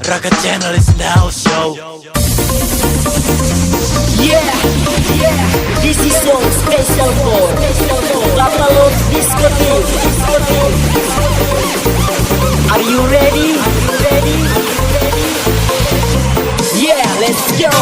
Raka Channel is in the house, yo. Yeah, this is song special for Lapalot Disco Team. Are you ready? Yeah, let's go.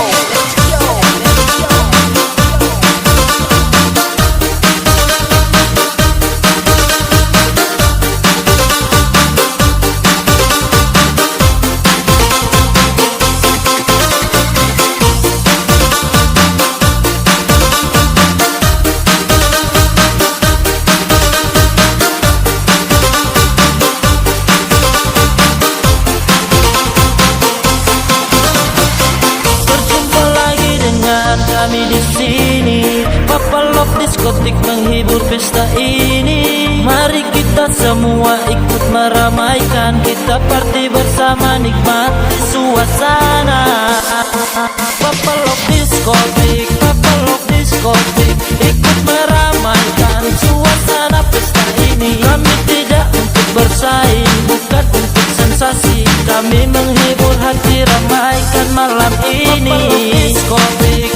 Kami di sini, Papa Love Diskotik menghibur pesta ini. Mari kita semua ikut meramaikan, kita party bersama nikmati suasana. Papa Love Diskotik, Papa Love Diskotik, ikut meramaikan suasana pesta ini. Kami tidak untuk bersaing, bukan untuk sensasi, kami menghibur hati, ramaikan malam ini. Diskotik,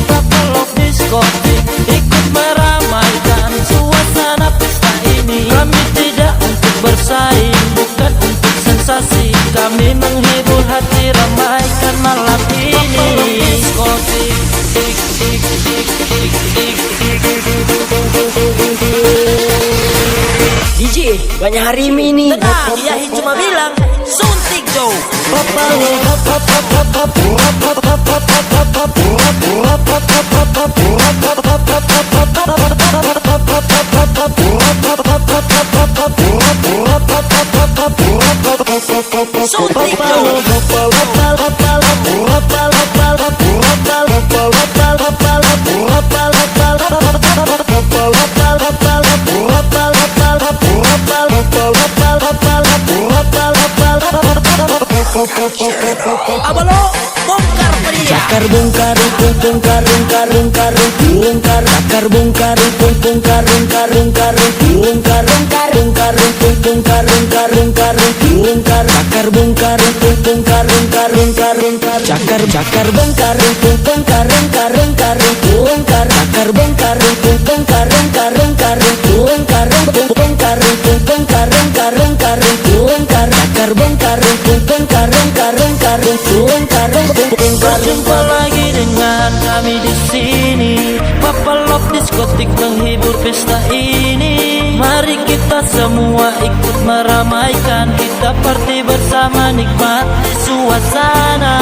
diskotik, ikut meramaikan suasana pesta ini. Kami tidak untuk bersaing, bukan untuk sensasi, kami menghibur hati, ramaikan malam ini. Diskotik, DJ, banyak hari ini. tenang, Yahi cuma bilang suntik Joe. Suntik Abalo, bongkar pria. Cakar bongkar, bongkar, bongkar, bongkar, bongkar, cakar bongkar, bongkar, bongkar, bongkar, bongkar, bongkar, bongkar, bongkar, bongkar, bongkar, bongkar, cakar bongkar, bongkar, bongkar, bongkar, bongkar, cakar, cakar bongkar, bongkar, bongkar, bongkar, bongkar, cakar bongkar, bongkar, bongkar, bongkar, bongkar, bongkar, bongkar, bongkar, bongkar, bongkar, cakar bongkar, bongkar, bongkar, bongkar, bongkar, bongkar. Berjumpa lagi dengan kami di sini, Papa Love Diskotik menghibur pesta ini. Mari kita semua ikut meramaikan, kita party bersama nikmati suasana.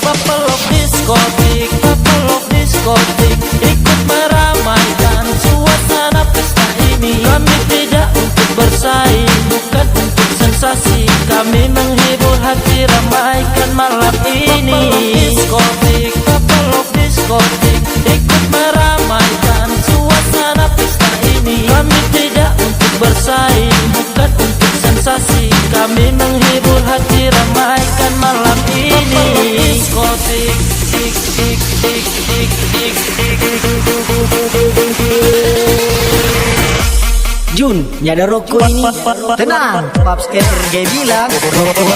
Papa Love Diskotik, Papa Love Diskotik, ikut meramaikan suasana pesta ini. Kami tidak untuk bersaing, bukan untuk sensasi, kami menghibur hati, ramaikan malam ini. Diskotik, Papa Love Diskotik, ikut meramaikan suasana pesta ini. Kami tidak untuk bersaing, bukan untuk sensasi, kami menghibur hati, ramaikan malam ini. Diskotik, Jun, nyadar rokok ini. Tenang, Pap Skater gay bilang rokok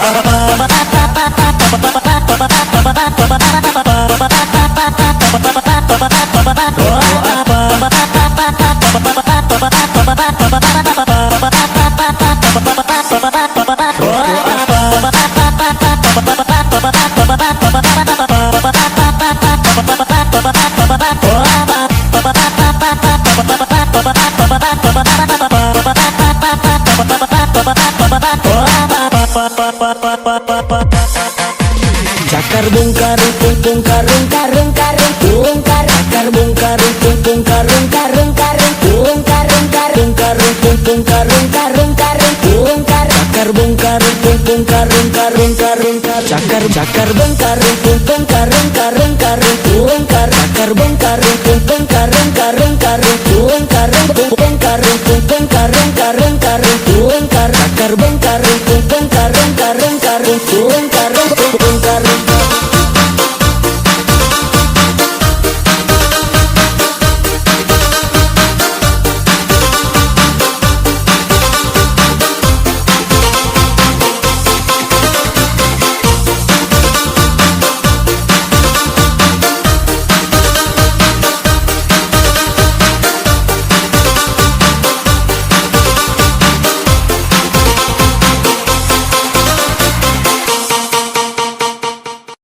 Cakar bongkar, bongkar, bongkar, bongkar, bongkar, cakar bongkar, bongkar, bongkar, bongkar, bongkar, bongkar, bongkar, bongkar, bongkar, bongkar, bongkar, cakar bongkar, bongkar, bongkar, bongkar, bongkar, cakar, cakar bongkar, bongkar, bongkar, bongkar, bongkar, cakar bongkar, bongkar, bongkar, bongkar, bongkar, bongkar, bongkar, bongkar, bongkar, bongkar, cakar bongkar, bongkar, bongkar, bongkar, bongkar, bongkar.